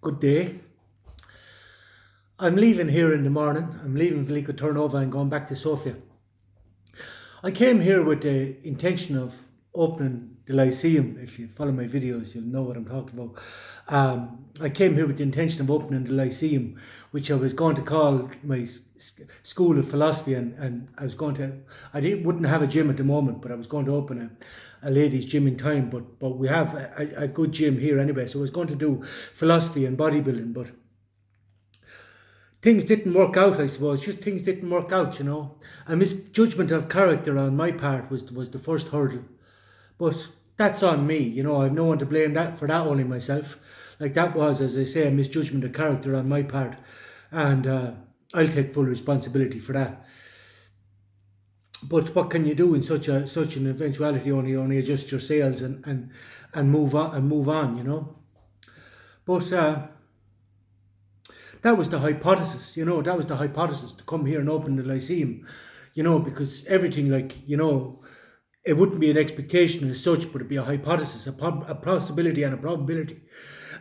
Good day. I'm leaving here in the morning. I'm leaving Velico Turnova and going back to Sofia. I came here with the intention of opening the Lyceum. If you follow my videos, you'll know what I'm talking about. I came here with the intention of opening the Lyceum, which I was going to call my school of philosophy, and I was going to. Wouldn't have a gym at the moment, but I was going to open a ladies' gym in time. But we have a good gym here anyway, so I was going to do philosophy and bodybuilding, but things didn't work out, I suppose. Just things didn't work out. A misjudgment of character on my part was the first hurdle. But that's on me. I've no one to blame for that, only myself. Like that was, as I say, a misjudgment of character on my part. And I'll take full responsibility for that. But what can you do in such an eventuality? Only adjust your sails and move on. But that was the hypothesis, that was the hypothesis to come here and open the Lyceum, because everything it wouldn't be an expectation as such, but it'd be a hypothesis, a possibility and a probability.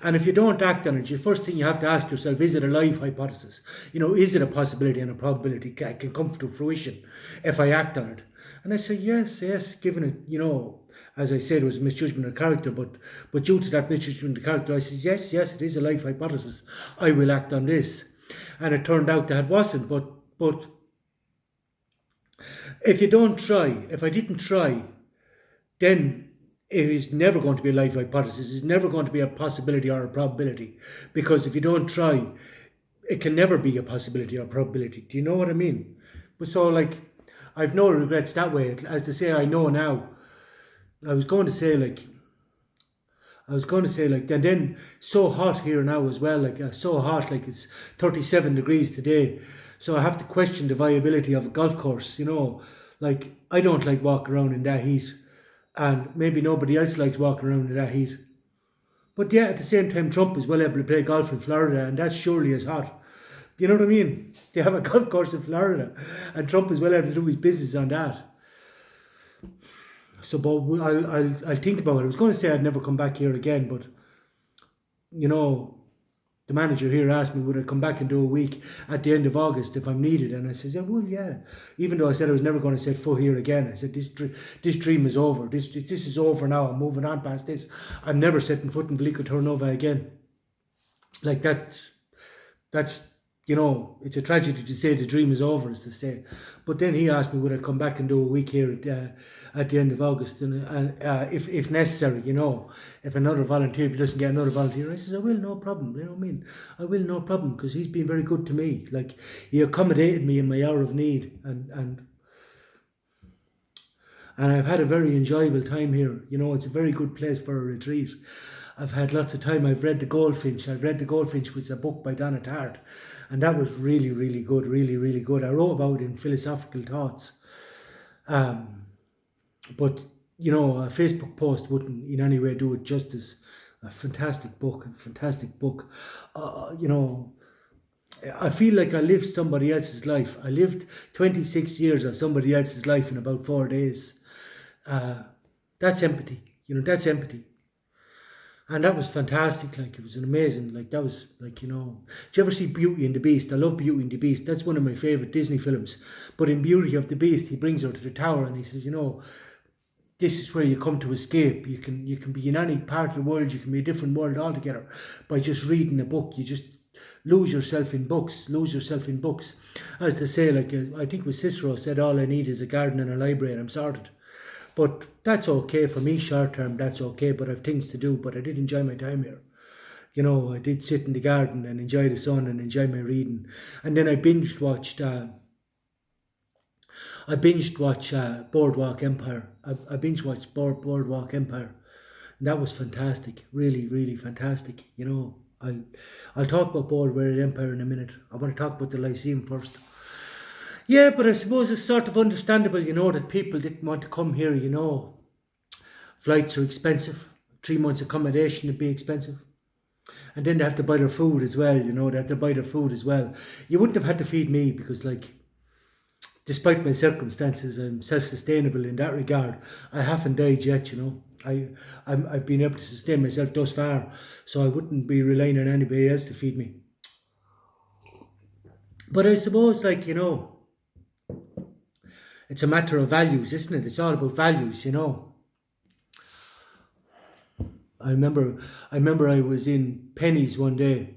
And if you don't act on it, the first thing you have to ask yourself, is it a live hypothesis? Is it a possibility and a probability that can come to fruition if I act on it? And I said, yes, given it, as I said, it was a misjudgment of character, but due to that misjudgment of character, I said, yes, it is a life hypothesis. I will act on this. And it turned out that it wasn't, but if you don't try, if I didn't try, then it is never going to be a life hypothesis. It's never going to be a possibility or a probability, because if you don't try, it can never be a possibility or probability. Do you know what I mean? But so I've no regrets that way. As to say, I know now. I was going to say and then so hot here now as well, so hot, it's 37 degrees today. So I have to question the viability of a golf course, I don't like walking around in that heat, and maybe nobody else likes walking around in that heat. But yeah, at the same time, Trump is well able to play golf in Florida, and that's surely as hot. You know what I mean? They have a golf course in Florida, and Trump is well able to do his business on that. So, but I'll think about it. I was going to say I'd never come back here again, but the manager here asked me would I come back and do a week at the end of August if I'm needed, and I said, yeah. Even though I said I was never going to set foot here again, I said this dream is over. This is over now. I'm moving on past this. I'm never setting foot in Velico Turnova again. That's it's a tragedy to say the dream is over, as they say. But then he asked me would I come back and do a week here at the end of August, and if necessary, if another volunteer, if he doesn't get another volunteer, I says I will, no problem. You know what I mean? I will, no problem, because he's been very good to me. He accommodated me in my hour of need, and I've had a very enjoyable time here. It's a very good place for a retreat. I've had lots of time. I've read The Goldfinch, which is a book by Donna Tartt, and that was really, really good, really, really good. I wrote about it in Philosophical Thoughts. But, a Facebook post wouldn't in any way do it justice. A fantastic book. I feel like I lived somebody else's life. I lived 26 years of somebody else's life in about 4 days. That's empathy. That's empathy. And that was fantastic. It was an amazing, that was do you ever see Beauty and the Beast? I love Beauty and the Beast. That's one of my favourite Disney films. But in Beauty of the Beast, he brings her to the tower and he says, this is where you come to escape. You can be in any part of the world. You can be a different world altogether by just reading a book. You just lose yourself in books. As they say, I think with Cicero said, all I need is a garden and a library and I'm sorted. But that's okay for me, short term, that's okay, but I've things to do. But I did enjoy my time here. I did sit in the garden and enjoy the sun and enjoy my reading. And then I binge watched Boardwalk Empire. I binge watched Boardwalk Empire. And that was fantastic, really, really fantastic. I'll talk about Boardwalk Empire in a minute. I want to talk about the Lyceum first. Yeah, but I suppose it's sort of understandable, that people didn't want to come here, Flights are expensive. 3 months accommodation would be expensive. And then they have to buy their food as well, they have to buy their food as well. You wouldn't have had to feed me because, despite my circumstances, I'm self-sustainable in that regard. I haven't died yet, I've been able to sustain myself thus far, so I wouldn't be relying on anybody else to feed me. But I suppose, like, it's a matter of values, isn't it? It's all about values. I remember, I remember I was in Penny's one day,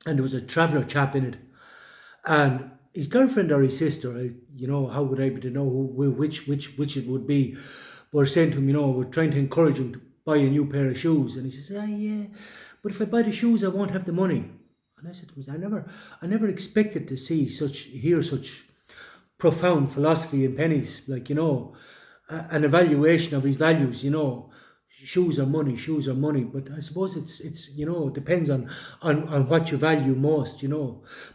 and there was a traveller chap in it, and his girlfriend or his sister. How would I be to know which it would be? We're saying to him, we're trying to encourage him to buy a new pair of shoes, and he says, "Ah, yeah, but if I buy the shoes, I won't have the money." And I said to him, I never expected to hear such profound philosophy in Pennies, like, an evaluation of his values. Shoes are money, but I suppose it depends on what you value most.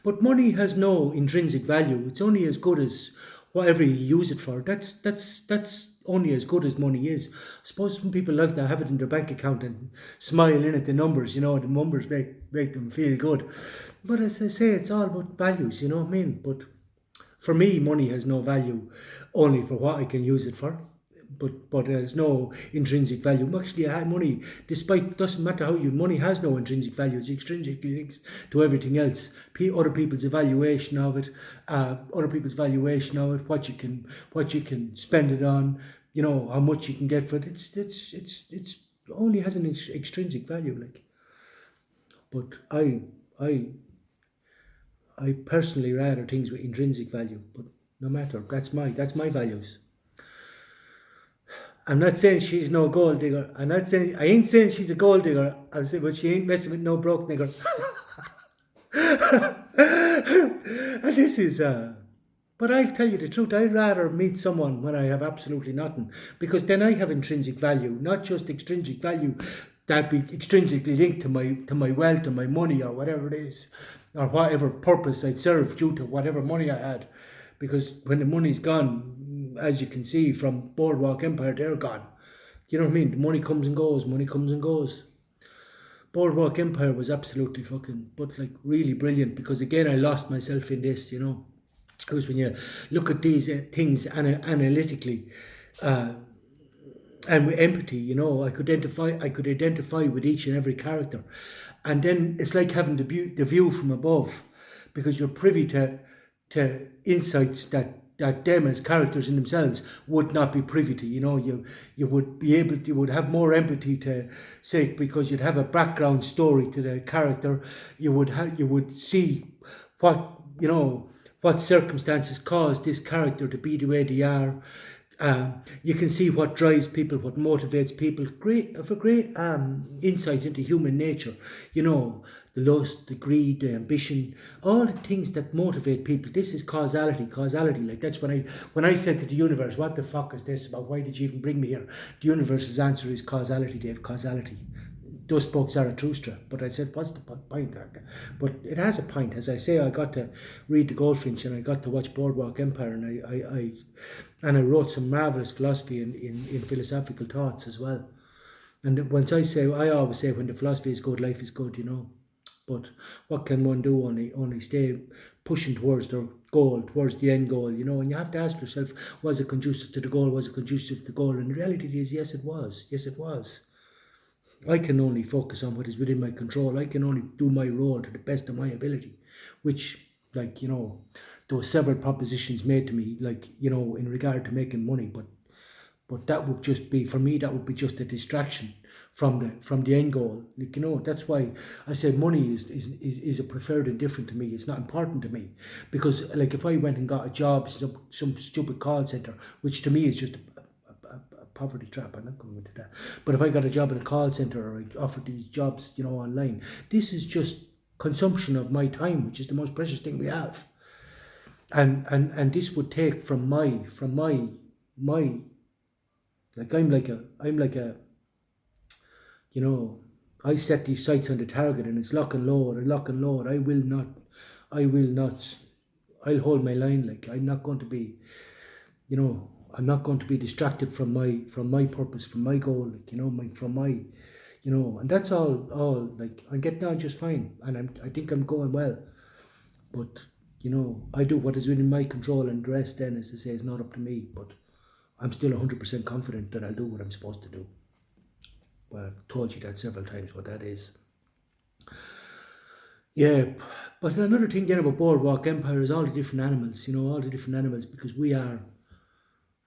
But money has no intrinsic value. It's only as good as whatever you use it for. That's only as good as money is. I suppose some people like to have it in their bank account and smile in at the numbers. The numbers make them feel good. But as I say, it's all about values. You know what I mean? But for me, money has no value, only for what I can use it for. But there's no intrinsic value. Actually, money, despite doesn't matter how money has no intrinsic value. It's extrinsically linked to everything else. Other people's evaluation of it, what you can spend it on. How much you can get for it. It's only has an extrinsic value. Like, but I I personally rather things with intrinsic value, but no matter. That's my values. I'm not saying she's no gold digger. I ain't saying she's a gold digger. I'm saying, but she ain't messing with no broke nigger. And this is but I'll tell you the truth, I'd rather meet someone when I have absolutely nothing, because then I have intrinsic value, not just extrinsic value that be extrinsically linked to my wealth, to my money, or whatever it is, or whatever purpose I'd serve due to whatever money I had. Because when the money's gone, as you can see from Boardwalk Empire, they're gone. You know what I mean? The money comes and goes, money comes and goes. Boardwalk Empire was absolutely fucking, but like really brilliant, because again I lost myself in this. It was when you look at these things analytically, uh, and with empathy, I could identify with each and every character, and then it's like having the view from above, because you're privy to insights that them as characters in themselves would not be privy to. You would have more empathy to say, because you'd have a background story to the character. You would see what what circumstances caused this character to be the way they are. You can see what drives people, what motivates people. Great insight into human nature. The lust, the greed, the ambition, all the things that motivate people. This is causality. Like, that's when I said to the universe, "What the fuck is this about? Why did you even bring me here?" The universe's answer is causality, Dave. Causality. Those spoke Zarathustra, but I said, "What's the point?" But it has a point. As I say, I got to read the Goldfinch, and I got to watch Boardwalk Empire, and I wrote some marvelous philosophy in philosophical thoughts as well. And I always say, when the philosophy is good, life is good. But what can one do? Only stay pushing towards their goal, towards the end goal. And you have to ask yourself, was it conducive to the goal? Was it conducive to the goal? And the reality is, yes, it was. Yes, it was. I can only focus on what is within my control. I can only do my role to the best of my ability, which, like, there were several propositions made to me, like, in regard to making money, but that would just be, for me, that would be just a distraction from the end goal. Like, that's why I said money is a preferred indifferent to me. It's not important to me, because, like, if I went and got a job, some stupid call center, which to me is just a poverty trap. I'm not going into that. But if I got a job in a call center, or I offered these jobs, online, this is just consumption of my time, which is the most precious thing we have. And this would take from my like, I'm like a I set these sights on the target, and it's lock and load. I will not I'll hold my line. Like, I'm not going to be you know I'm not going to be distracted from my purpose, from my goal, like, from my and that's all. Like, I'm getting on just fine, and I think I'm going well. But I do what is within my control, and the rest, then, as I say, is not up to me. But I'm still 100% confident that I'll do what I'm supposed to do. Well, I've told you that several times what that is. Yeah, but another thing then about Boardwalk Empire is all the different animals, all the different animals, because we are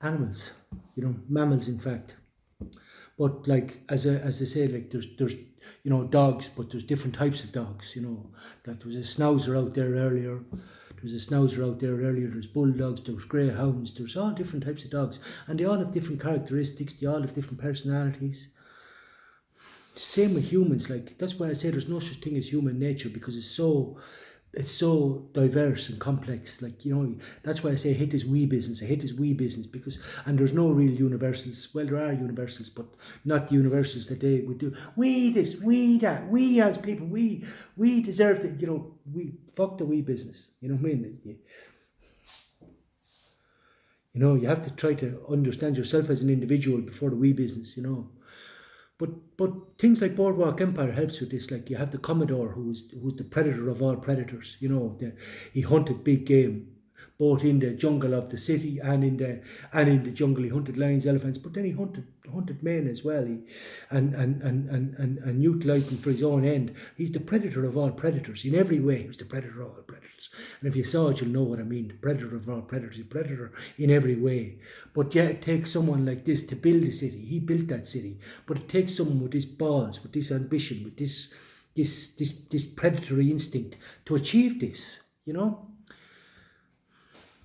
animals, mammals in fact. But like as I say, like there's dogs, but there's different types of dogs. Like there was a schnauzer out there earlier. There's bulldogs. There's greyhounds. There's all different types of dogs, and they all have different characteristics. They all have different personalities. Same with humans. Like that's why I say there's no such thing as human nature, because it's so diverse and complex. Like, that's why I say I hate this we business. I hate this we business because, and there's no real universals. Well, there are universals, but not the universals that they would do. We this, we that, we as people, we deserve it. We fuck the we business. You know what I mean? You have to try to understand yourself as an individual before the we business. But things like Boardwalk Empire helps with this. Like you have the Commodore, who's the predator of all predators. He hunted big game, both in the jungle of the city and in the jungle. He hunted lions, elephants, but then he hunted men as well. He and utilised them for his own end. He's the predator of all predators in every way. He's the predator of all predators. And if you saw it, you'll know what I mean. The predator of all predators, a predator in every way. But yeah, it takes someone like this to build a city. He built that city. But it takes someone with this balls, with this ambition, with this predatory instinct to achieve this.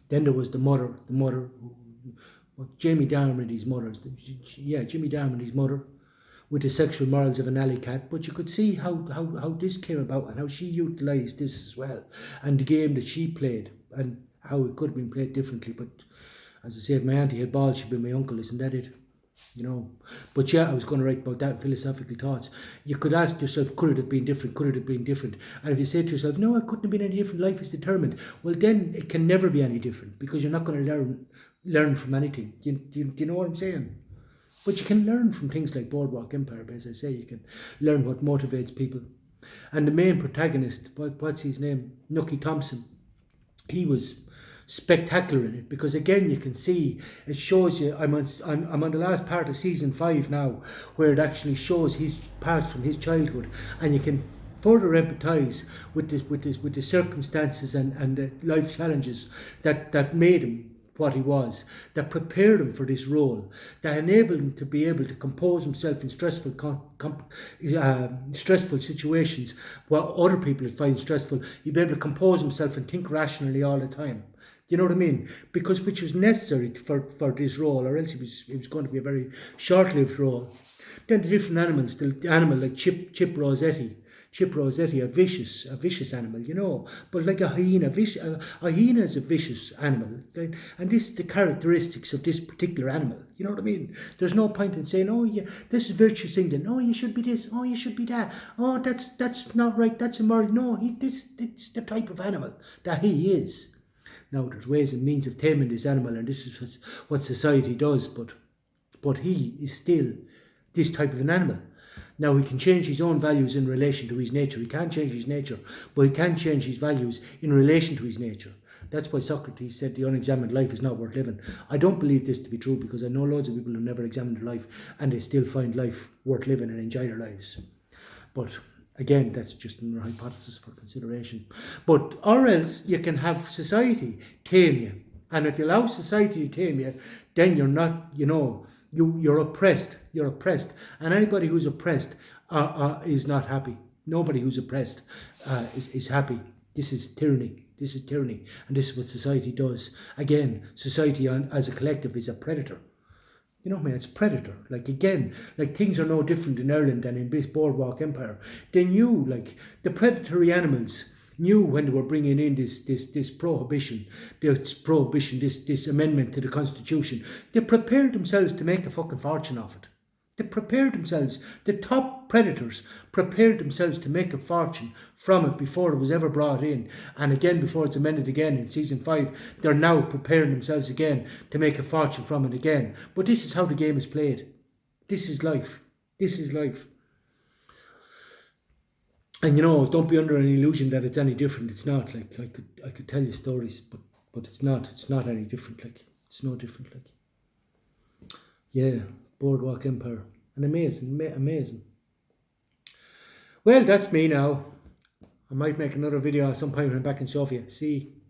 Then there was the mother, Jamie Darmody's mother. Jimmy Darmody's mother, with the sexual morals of an alley cat. But you could see how this came about and how she utilised this as well, and the game that she played and how it could have been played differently. But as I say, if my auntie had balls, she'd be my uncle, isn't that it? But yeah, I was going to write about that in philosophical thoughts. You could ask yourself, could it have been different? Could it have been different? And if you say to yourself, no, it couldn't have been any different, life is determined, well then it can never be any different, because you're not going to learn from anything. Do you know what I'm saying? But you can learn from things like Boardwalk Empire. But as I say, you can learn what motivates people. And the main protagonist, what's his name? Nucky Thompson. He was spectacular in it, because again you can see it shows you. I'm on the last part of season 5 now, where it actually shows his parts from his childhood, and you can further empathise with the circumstances and the life challenges that made him what he was, that prepared him for this role, that enabled him to be able to compose himself in stressful stressful situations, what other people would find stressful. He'd be able to compose himself and think rationally all the time. You know what I mean? Because which was necessary for this role, or else it was going to be a very short-lived role. Then the different animals, the animal like Chip Rossetti. Chip Rossetti, a vicious animal, but like a hyena. A hyena is a vicious animal. And this is the characteristics of this particular animal. You know what I mean? There's no point in saying, oh yeah, this is virtuous thing, then, oh, you should be this, oh, you should be that, oh, that's not right, that's immoral. No, it's the type of animal that he is. Now, there's ways and means of taming this animal, and this is what society does, but he is still this type of an animal. Now, he can change his own values in relation to his nature. He can't change his nature, but he can change his values in relation to his nature. That's why Socrates said the unexamined life is not worth living. I don't believe this to be true, because I know loads of people who never examined their life and they still find life worth living and enjoy their lives. But again, that's just another hypothesis for consideration. Or else you can have society tame you. And if you allow society to tame you, then you're not, you're oppressed. You're oppressed. And anybody who's oppressed is not happy. Nobody who's oppressed is happy. This is tyranny. And this is what society does. Again, society as a collective is a predator. You know what I mean? It's predator. Like, again, like, things are no different in Ireland than in this Boardwalk Empire. They knew, like, the predatory animals knew when they were bringing in this prohibition, this amendment to the Constitution. They prepared themselves to make a fucking fortune off it. They prepared themselves. The top predators prepared themselves to make a fortune from it before it was ever brought in. And again, before it's amended again in season 5, they're now preparing themselves again to make a fortune from it again. But this is how the game is played. This is life. And don't be under an illusion that it's any different. It's not. Like, I could tell you stories, but it's not. It's not any different. Like, it's no different. Like, yeah, Boardwalk Empire. And amazing, amazing. Well, that's me now. I might make another video at some point when I'm back in Sofia. See.